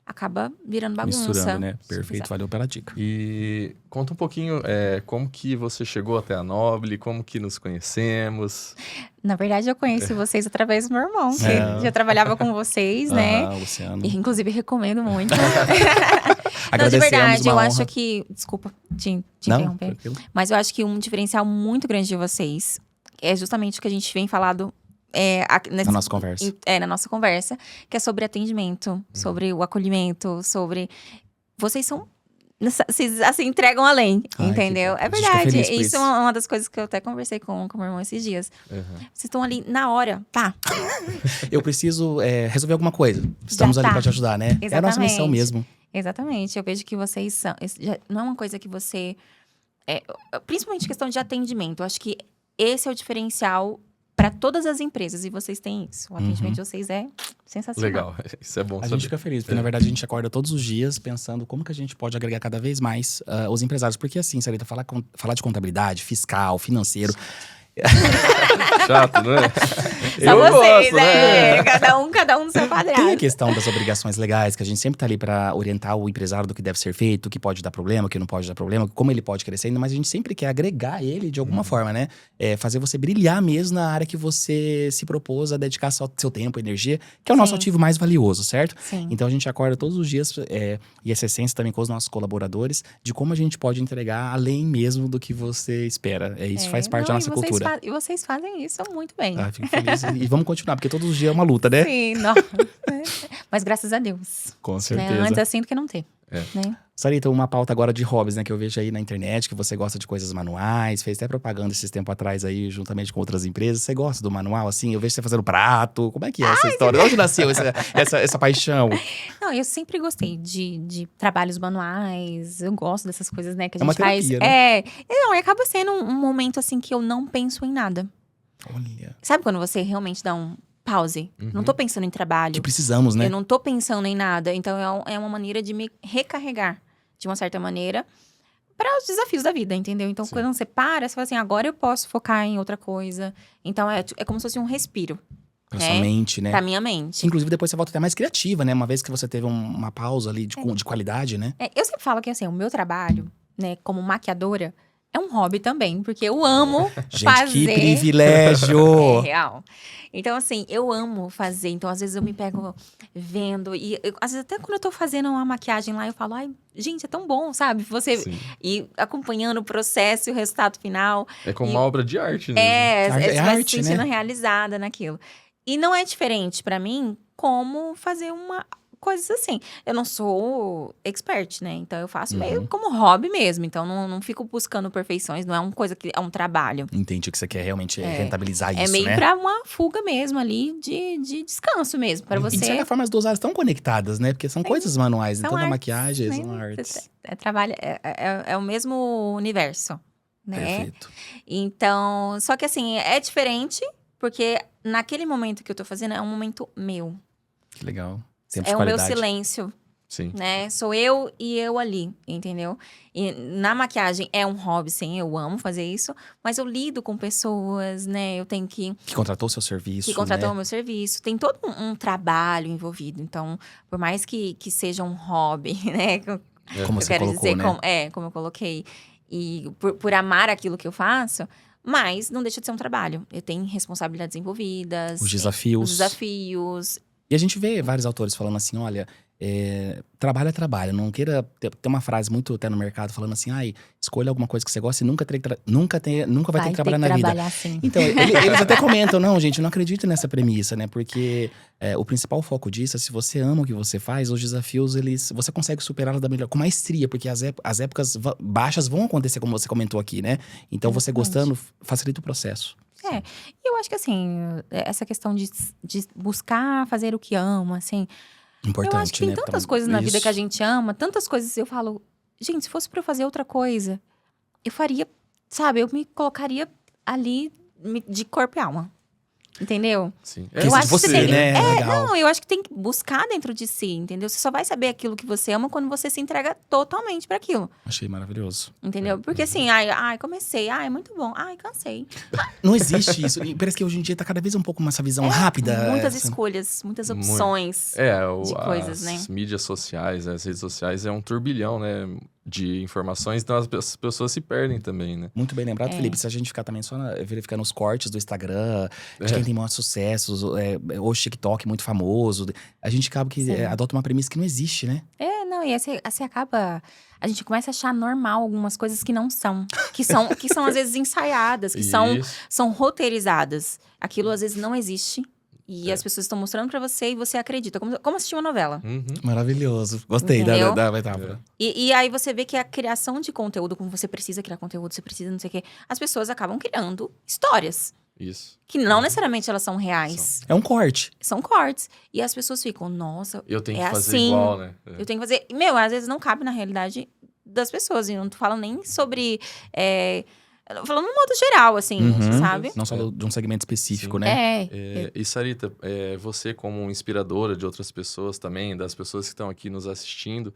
acaba virando bagunça. Misturando, né? Se Perfeito, fizer. valeu pela dica. E conta um pouquinho como que você chegou até a Noble, como que nos conhecemos. Na verdade, eu conheci vocês através do meu irmão, que É. já trabalhava com vocês, né? Aham, Luciano. E, inclusive, recomendo muito. Não, de Agradecemos, verdade, uma eu honra. acho que... Desculpa te Não, interromper. tranquilo. Mas eu acho que um diferencial muito grande de vocês é justamente o que a gente vem falado Na nossa conversa. na nossa conversa, que é sobre atendimento, sobre o acolhimento, sobre... Vocês são... Vocês, assim, entregam além, Ai, entendeu? que É bom. A gente fica verdade. feliz por Isso isso. é uma das coisas que eu até conversei com o meu irmão esses dias. Uhum. Vocês estão ali na hora, tá? Eu preciso resolver alguma coisa. Estamos Já ali tá. pra te ajudar, né? É a nossa missão Exatamente. mesmo. Exatamente. Eu vejo que vocês são... Não é uma coisa que você... principalmente questão de atendimento. Eu acho que esse é o diferencial para todas as empresas. E vocês têm isso. O atendimento de vocês é sensacional. Legal, isso é bom A saber. gente fica feliz, porque na verdade a gente acorda todos os dias pensando como que a gente pode agregar cada vez mais os empresários. Porque assim, Sarita, falar de contabilidade, fiscal, financeiro, Chato, não é? Só Eu vocês, gosto, né? Cada um no seu tem a quadrado. questão das obrigações legais, que a gente sempre tá ali para orientar o empresário do que deve ser feito, o que pode dar problema, o que não pode dar problema, como ele pode crescer ainda, mas a gente sempre quer agregar ele de alguma forma, né? Fazer você brilhar mesmo na área que você se propôs a dedicar seu tempo, energia, que é o nosso Sim. ativo mais valioso, certo? Sim. Então a gente acorda todos os dias, e essa essência também com os nossos colaboradores, de como a gente pode entregar além mesmo do que você espera. Isso faz parte da nossa cultura. E vocês fazem isso muito bem. Ah, fico feliz. E vamos continuar, porque todos os dias é uma luta, né? Sim, não. Mas graças a Deus. Com Né? certeza. Antes assim do que não ter. É. Né? Sarita, uma pauta agora de hobbies, né? Que eu vejo aí na internet, que você gosta de coisas manuais, fez até propaganda esses tempos atrás aí, juntamente com outras empresas. Você gosta do manual, assim? Eu vejo você fazendo prato. Como é que é essa história? Onde nasceu essa paixão? Não, eu sempre gostei de trabalhos manuais. Eu gosto dessas coisas, né? Que a É uma gente faz. terapia, né? Não, e acaba sendo um momento assim que eu não penso em nada. Olha, Sabe quando você realmente dá um pause? Uhum. Não tô pensando em trabalho. que precisamos, né? Eu não tô pensando em nada. Então é uma maneira de me recarregar, de uma certa maneira, para os desafios da vida, entendeu? Então, Sim. quando você para, você fala assim, agora eu posso focar em outra coisa. Então, é como se fosse um respiro Pra né? sua mente, né? pra minha mente. Inclusive, depois você volta até mais criativa, né? Uma vez que você teve uma pausa ali de qualidade, né? Eu sempre falo que, assim, o meu trabalho, né, como maquiadora, é um hobby também, porque eu amo Gente, fazer. que privilégio! É real. Então, assim, eu amo fazer. Então, às vezes, eu me pego vendo. E, às vezes, até quando eu tô fazendo uma maquiagem lá, eu falo, ai, gente, é tão bom, sabe? Você Sim. ir acompanhando o processo e o resultado final. É como E- uma obra de arte, né? É, Arte- você é vai arte, se sentindo né? realizada naquilo. E não é diferente pra mim como fazer uma coisa assim. Eu não sou expert, né? Então eu faço meio como hobby mesmo. Então não fico buscando perfeições, não é uma coisa que é um trabalho. Entendi que você quer realmente rentabilizar É isso, meio né? pra uma fuga mesmo ali de descanso mesmo. Pra E de você. certa forma, as duas áreas estão conectadas, né? Porque são coisas manuais. São Tanto a artes, maquiagem, né? são artes. É o mesmo universo, né? Perfeito. Então, só que assim, é diferente, porque naquele momento que eu tô fazendo é um momento meu. Que legal. Tempo de É o meu qualidade. silêncio, Sim. né? Sou eu e eu ali, entendeu? E na maquiagem é um hobby, sim, eu amo fazer isso. Mas eu lido com pessoas, né? Eu tenho que contratou o seu serviço, contratar né? o meu serviço. Tem todo um trabalho envolvido. Então, por mais que seja um hobby, né? Como eu você quero colocou, dizer, né? como eu coloquei. E por amar aquilo que eu faço, mas não deixa de ser um trabalho. Eu tenho responsabilidades envolvidas. Os desafios. Os desafios. E a gente vê vários autores falando assim, olha, trabalho é trabalho. Não queira... Tem uma frase muito até no mercado falando assim, ai, escolha alguma coisa que você gosta e nunca vai ter que trabalhar na vida. trabalhar sim. Então, eles até comentam, não, gente, eu não acredito nessa premissa, né? Porque o principal foco disso é se você ama o que você faz, os desafios, você consegue superá-los da melhor, com maestria, porque as épocas baixas vão acontecer, como você comentou aqui, né? Então, você Exatamente. gostando, facilita o processo. E eu acho que assim, essa questão de buscar fazer o que ama, assim. Importante, eu acho que tem né? tantas Então, coisas na vida isso. que a gente ama, tantas coisas eu falo, gente, se fosse pra eu fazer outra coisa, eu faria, sabe, eu me colocaria ali de corpo e alma. Entendeu? Sim. Que existe você, tem que- né? Legal. Não, eu acho que tem que buscar dentro de si, entendeu? Você só vai saber aquilo que você ama quando você se entrega totalmente pra aquilo, Achei maravilhoso. entendeu? Porque assim, comecei, muito bom, cansei. Não existe isso. E parece que hoje em dia tá cada vez um pouco mais essa visão rápida. Muitas essa- escolhas, muitas Muito. opções. de coisas, né? As mídias sociais, as redes sociais é um turbilhão, né? De informações, então as pessoas se perdem também, né? Muito bem lembrado, É. Felipe. Se a gente ficar também só verificando os cortes do Instagram, de É. quem tem maiores sucessos, hoje TikTok muito famoso, a gente acaba que Sim. adota uma premissa que não existe, né? Não, e assim acaba. A gente começa a achar normal algumas coisas que não são. Que são às vezes ensaiadas, que Isso. são roteirizadas. Aquilo às vezes não existe. E É. as pessoas estão mostrando pra você e você acredita. Como assistir uma novela. Uhum. Maravilhoso. Gostei Entendeu? da metáfora. E aí você vê que a criação de conteúdo, como você precisa criar conteúdo, você precisa não sei o quê, as pessoas acabam criando histórias. Isso. Que não necessariamente elas são reais. É um corte. São cortes. E as pessoas ficam, nossa, Eu tenho É que fazer assim. igual, né? eu tenho que fazer. Meu, às vezes não cabe na realidade das pessoas. E eu não tô falando nem sobre. Eu tô falando no modo geral, assim, Uhum. sabe? Não só de um segmento específico, Sim. né? E Sarita, você como inspiradora de outras pessoas também, das pessoas que estão aqui nos assistindo,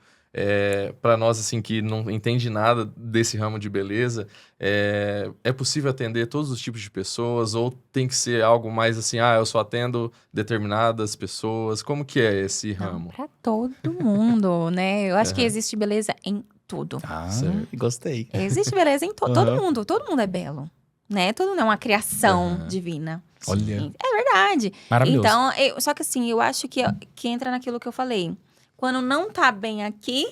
para nós assim que não entende nada desse ramo de beleza, é possível atender todos os tipos de pessoas ou tem que ser algo mais assim, eu só atendo determinadas pessoas? Como que é esse Não, ramo? pra todo mundo, né? Eu acho que Aham. existe beleza em tudo. Ah, Certo. gostei. Existe beleza em todo Aham. mundo. Todo mundo é belo, né? Todo mundo é uma criação Aham. divina. Olha. É verdade. Maravilhoso. Então, só que assim, eu acho que entra naquilo que eu falei. Quando não tá bem aqui,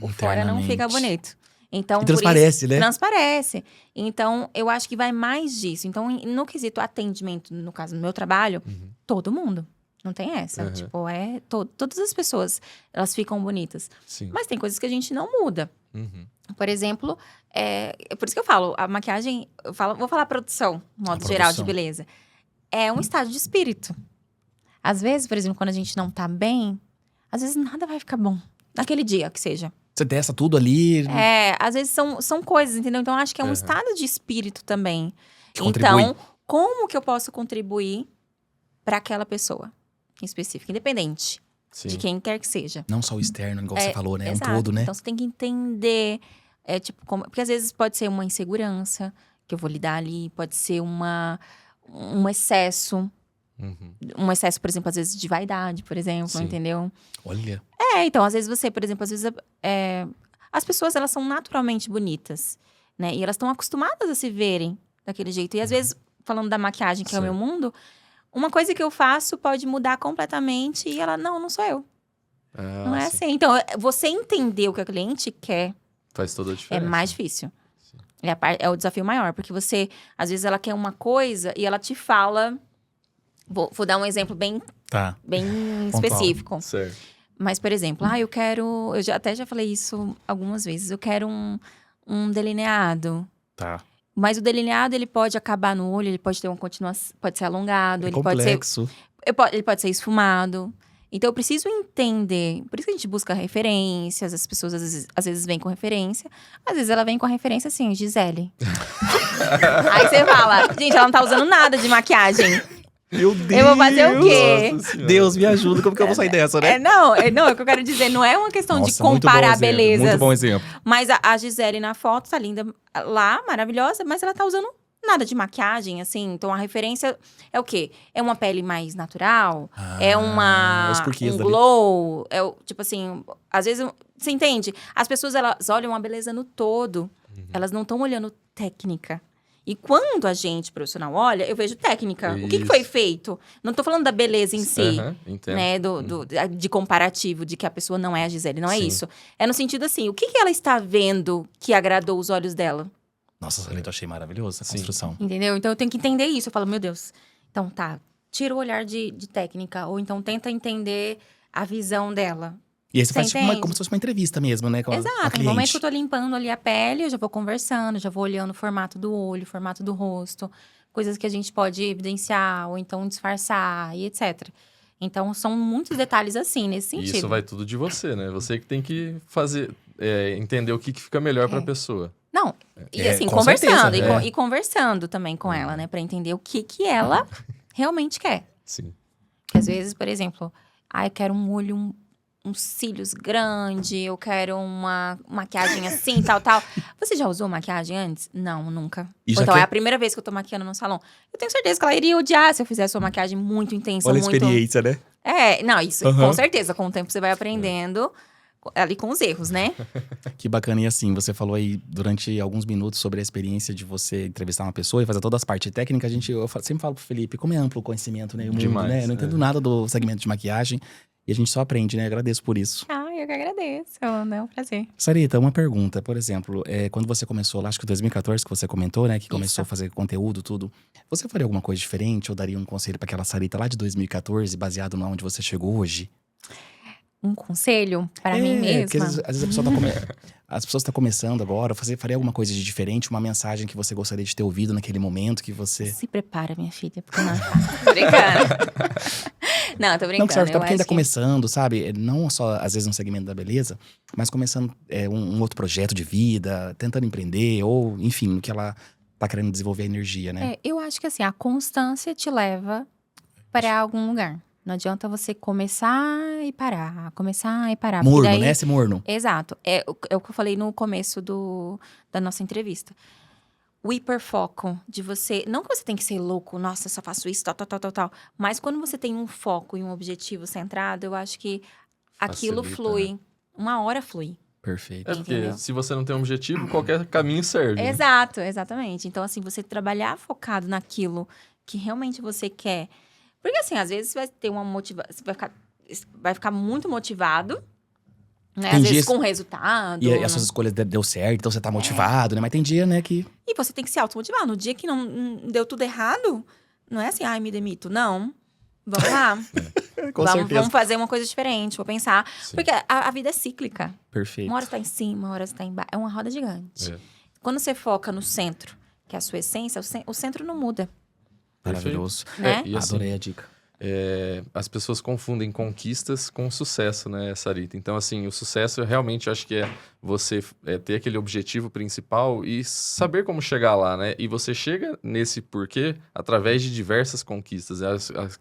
o fora não fica Internamente. bonito. Então, E por isso- transparece, né? Transparece. Então, eu acho que vai mais disso. Então, no quesito atendimento, no caso do meu trabalho, Uhum. todo mundo. Não tem essa. Uhum. Tipo, todas as pessoas, elas ficam bonitas. Sim. Mas tem coisas que a gente não muda. Uhum. Por exemplo, por isso que eu falo, a maquiagem, vou falar produção, no modo A geral de produção. beleza. É um estado de espírito. Às vezes, por exemplo, quando a gente não tá bem, às vezes nada vai ficar bom. Naquele dia que seja. Você testa tudo ali. Às vezes são coisas, entendeu? Então, eu acho que é um Uhum. estado de espírito também. Que contribui. Então, como que eu posso contribuir para aquela pessoa em específico, independente Sim. de quem quer que seja? Não só o externo, igual você falou, né? É um Exato. todo, né? Então, você tem que entender, porque às vezes pode ser uma insegurança que eu vou lidar ali, pode ser um excesso. Uhum. Um excesso, por exemplo, às vezes de vaidade, por exemplo, Sim. entendeu? Olha. Então, às vezes você, por exemplo, as pessoas, elas são naturalmente bonitas, né? E elas estão acostumadas a se verem daquele jeito. E às vezes, falando da maquiagem, que é o meu Certo. mundo, uma coisa que eu faço pode mudar completamente e ela, não sou eu. Não é sim. assim. Então, você entender o que a cliente quer Faz toda a é diferença. mais difícil. Sim. É o desafio maior, porque você, às vezes, ela quer uma coisa e ela te fala. Vou dar um exemplo bem Tá. específico. Certo. Mas, por exemplo, eu quero. Até já falei isso algumas vezes. Eu quero um delineado. Tá. Mas o delineado, ele pode acabar no olho, ele pode ter uma continuação, pode ser alongado, É ele pode ser, complexo. ele pode ser esfumado. Então, eu preciso entender. Por isso que a gente busca referências, as pessoas às vezes vêm com referência. Às vezes ela vem com a referência assim, Gisele. Aí você fala, gente, ela não tá usando nada de maquiagem. Meu Deus! Eu vou fazer o quê? Nossa Senhora. Deus, me ajuda. Como que eu vou sair dessa, né? Não, é o que eu quero dizer. Não é uma questão de Nossa, muito bom comparar exemplo, belezas. Muito bom exemplo. Mas a Gisele na foto tá linda lá, maravilhosa, mas ela tá usando nada de maquiagem, assim. Então, a referência é o quê? É uma pele mais natural? É os porquês um dali. glow? Tipo assim, às vezes, você entende? As pessoas, elas olham a beleza no todo. Elas não estão olhando técnica. E quando a gente, profissional, olha, eu vejo técnica. O que Isso. foi feito? Não tô falando da beleza em si. Aham, entendo. Né, de comparativo, de que a pessoa não é a Gisele. Não é Sim. isso. É no sentido assim, o que ela está vendo que agradou os olhos dela? Nossa, Sarita, eu achei maravilhosa essa Sim. construção. Entendeu? Então, eu tenho que entender isso. Eu falo, meu Deus. Então, tá. Tira o olhar de técnica. Ou então, tenta entender a visão dela. E aí você faz Você tipo entende? como se fosse uma entrevista mesmo, né? Com a Exato. No cliente. momento que eu tô limpando ali a pele, eu já vou conversando, já vou olhando o formato do olho, o formato do rosto. Coisas que a gente pode evidenciar, ou então disfarçar, e etc. Então, são muitos detalhes assim, nesse E sentido. isso vai tudo de você, né? Você que tem que fazer, entender o que fica melhor pra pessoa. Não, e assim, com conversando. certeza, E conversando também com ela, né? Pra entender o que ela realmente quer. Sim. Porque às vezes, por exemplo, eu quero um olho, uns cílios grande, eu quero uma maquiagem assim, tal. Você já usou maquiagem antes? Não, nunca. E já Então, quer- é a primeira vez que eu tô maquiando no salão. Eu tenho certeza que ela iria odiar se eu fizesse uma maquiagem muito intensa, Olha a muito... experiência, né? Não, isso Aham. com certeza. Com o tempo você vai aprendendo ali com os erros, né? Que bacana. E assim, você falou aí durante alguns minutos sobre a experiência de você entrevistar uma pessoa e fazer todas as partes técnicas. Sempre falo pro Felipe, como é amplo o conhecimento, né? O mundo, Demais, né? Eu não entendo nada do segmento de maquiagem. E a gente só aprende, né? Agradeço por isso. Eu que agradeço. É um prazer. Sarita, uma pergunta. Por exemplo, quando você começou lá, acho que em 2014 que você comentou, né? Que começou a fazer conteúdo, tudo. Você faria alguma coisa diferente ou daria um conselho para aquela Sarita lá de 2014, baseado no onde você chegou hoje? Um conselho para mim Porque mesma. às vezes a pessoa as pessoas estão começando agora. Faria alguma coisa de diferente? Uma mensagem que você gostaria de ter ouvido naquele momento que você... Se prepara, minha filha, porque não é fácil. Tô brincando. Não, tô brincando. Não, que serve eu pra quem tá acho que- começando, sabe? Não só, às vezes, no segmento da beleza, mas começando um outro projeto de vida, tentando empreender, ou, enfim, no que ela tá querendo desenvolver a energia, né? Eu acho que assim, a constância te leva para algum lugar. Não adianta você começar e parar, começar e parar. porque Morno, daí- né? Esse morno. Exato. É o que eu falei no começo da nossa entrevista. O hiperfoco de você... Não que você tem que ser louco, nossa, eu só faço isso, tal. Mas quando você tem um foco e um objetivo centrado, eu acho que aquilo Facilita, flui. Uma hora flui. Perfeito. É porque Entendeu? se você não tem um objetivo, qualquer caminho serve. Né? Exato, exatamente. Então, assim, você trabalhar focado naquilo que realmente você quer. Porque, assim, às vezes você vai ter uma motivação... Você vai ficar muito motivado, né? Tem Às vezes dias- com resultado. E as suas escolhas deu certo, então você tá motivado, né? Mas tem dia, né, que... E você tem que se automotivar. No dia que não deu tudo errado, não é assim, ai, me demito. Não. Vamos lá. Com certeza. Vamos fazer uma coisa diferente, vou pensar. Sim. Porque a vida é cíclica. Perfeito. Uma hora você tá em cima, uma hora você tá embaixo. É uma roda gigante. É. Quando você foca no centro, que é a sua essência, o centro não muda, Maravilhoso. né? E assim, Adorei a dica. as pessoas confundem conquistas com sucesso, né, Sarita? Então, assim, o sucesso eu realmente acho que é você ter aquele objetivo principal e saber como chegar lá, né? E você chega nesse porquê através de diversas conquistas.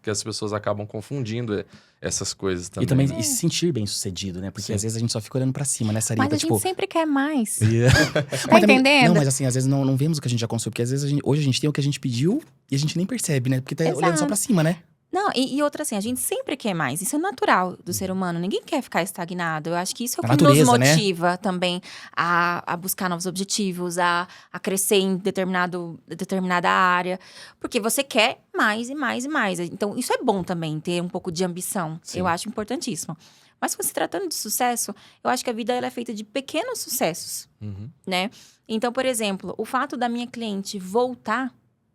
Que as pessoas acabam confundindo essas coisas também. E também e se sentir bem sucedido, né? Porque Sim. às vezes a gente só fica olhando pra cima, né, Sarita? Mas a gente sempre quer mais. Mas Tá também- entendendo? Não, mas assim, às vezes não vemos o que a gente já conseguiu. Porque às vezes hoje a gente tem o que a gente pediu e a gente nem percebe, né? Porque tá olhando só pra cima, né? Não, e outra assim, a gente sempre quer mais. Isso é natural do ser humano. Ninguém quer ficar estagnado. Eu acho que isso é o A que nos natureza, né? motiva também a buscar novos objetivos, a crescer em determinada área. Porque você quer mais e mais e mais. Então, isso é bom também, ter um pouco de ambição. Sim. Eu acho importantíssimo. Mas se tratando de sucesso, eu acho que a vida ela é feita de pequenos sucessos, Uhum. né? Então, por exemplo, o fato da minha cliente voltar,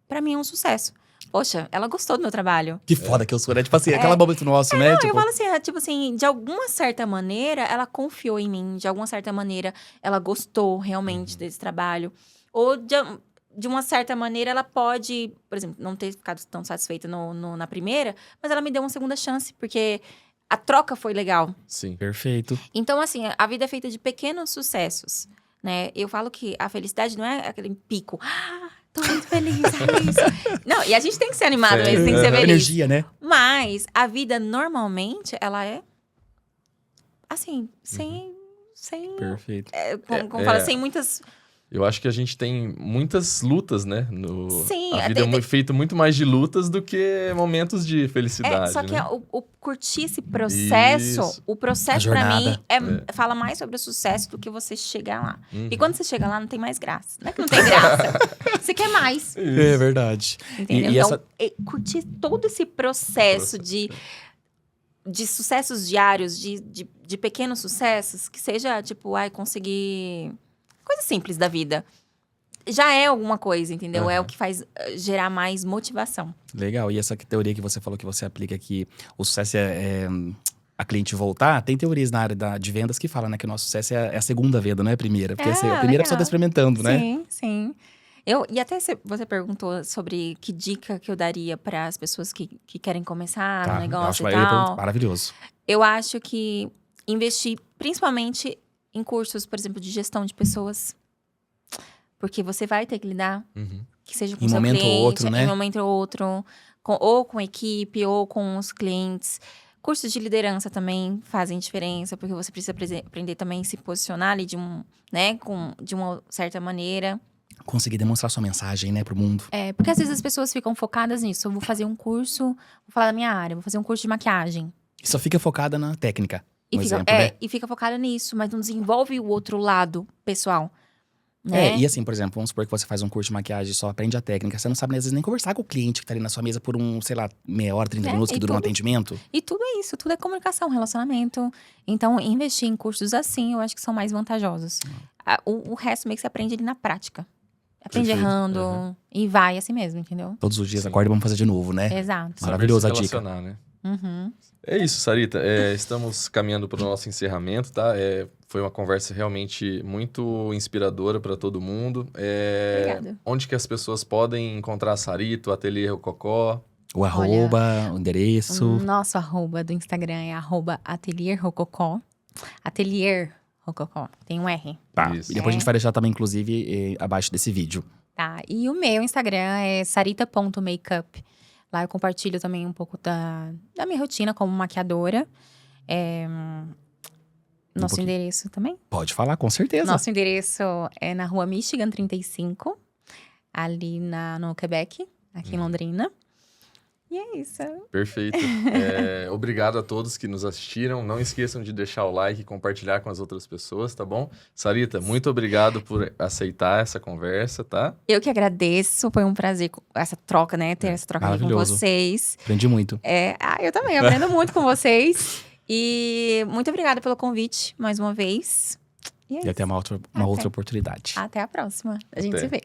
pra mim é um sucesso. Poxa, ela gostou do meu trabalho. Que foda que eu sou, né? Tipo assim, aquela momento nosso, né? Não, Tipo, eu falo assim, tipo assim, de alguma certa maneira, ela confiou em mim. De alguma certa maneira, ela gostou realmente desse trabalho. Ou de uma certa maneira, ela pode, por exemplo, não ter ficado tão satisfeita na primeira, mas ela me deu uma segunda chance, porque a troca foi legal. Sim. perfeito. Então, assim, a vida é feita de pequenos sucessos, né? Eu falo que a felicidade não é aquele pico. Tô muito feliz, é isso. Não, e a gente tem que ser animado Sim. mesmo, tem que ser feliz. Energia, né? Mas a vida, normalmente, ela é assim, sem Perfeito. como fala, sem muitas... Eu acho que a gente tem muitas lutas, né? Sim, a vida é feita muito mais de lutas do que momentos de felicidade. só que né? o curtir esse processo, Isso. o processo A pra jornada. mim fala mais sobre o sucesso do que você chegar lá. Uhum. E quando você chega lá, não tem mais graça. Não é que não tem graça. Você quer mais, É verdade. entendeu? E Então, curtir todo esse processo de sucessos diários, de pequenos sucessos, que seja, tipo, conseguir... Coisa simples da vida. Já é alguma coisa, entendeu? É o que faz gerar mais motivação. Legal. E essa teoria que você falou que você aplica aqui, o sucesso é a cliente voltar, tem teorias na área de vendas que falam, né? Que o nosso sucesso é a segunda venda, não é a primeira. Porque assim, a primeira a pessoa tá experimentando, né? Sim, sim. E até você perguntou sobre que dica que eu daria para as pessoas que querem começar no Eu negócio acho e aí tal. maravilhoso. Eu acho que investir principalmente em cursos, por exemplo, de gestão de pessoas. Porque você vai ter que lidar, Uhum. que seja com Em seu momento ou cliente, outro, né? em momento ou outro, ou com a equipe, ou com os clientes. Cursos de liderança também fazem diferença, porque você precisa aprender também a se posicionar ali de uma certa maneira. Conseguir demonstrar sua mensagem, né, pro mundo. Porque às vezes as pessoas ficam focadas nisso. Eu vou fazer um curso, vou falar da minha área, vou fazer um curso de maquiagem. E só fica focada na técnica. E Um fica, exemplo, né? e fica focada nisso, mas não desenvolve o outro lado pessoal. Né? E assim, por exemplo, vamos supor que você faz um curso de maquiagem e só aprende a técnica. Você não sabe, às vezes, nem conversar com o cliente que tá ali na sua mesa por sei lá, meia hora, 30 minutos, que e dura um tudo- atendimento. E tudo é isso, tudo é comunicação, relacionamento. Então, investir em cursos assim, eu acho que são mais vantajosos. O resto meio que você aprende ali na prática. Aprende Perfeito. errando Uhum. e vai assim mesmo, entendeu? Todos os dias Sim. acorda e vamos fazer de novo, né? Exato. Saber Maravilhosa se a dica. relacionar, né? Uhum. É isso, Sarita. Estamos caminhando para o nosso encerramento, tá? Foi uma conversa realmente muito inspiradora para todo mundo. Obrigada. Onde que as pessoas podem encontrar a Sarita, o Ateliê Rococó? O arroba, o endereço. O nosso arroba do Instagram é @Atelier Rococó. Atelier Rococó. Tem um R. Tá. Isso. E depois a gente vai deixar também, inclusive, abaixo desse vídeo. Tá. E o meu Instagram é sarita.makeup. Lá eu compartilho também um pouco da minha rotina como maquiadora. Nosso pouquinho. endereço também. Pode falar, com certeza. Nosso endereço é na rua Michigan 35, ali no Quebec, aqui em Londrina. E é isso. Perfeito. Obrigado a todos que nos assistiram. Não esqueçam de deixar o like e compartilhar com as outras pessoas, tá bom? Sarita, muito obrigado por aceitar essa conversa, tá? Eu que agradeço, foi um prazer essa troca, né? Ter essa troca aqui com Maravilhoso. vocês. Aprendi muito. Eu também aprendo muito com vocês. E muito obrigada pelo convite, mais uma vez. E é E isso. até uma outra oportunidade. Até a próxima. A gente Até. se vê.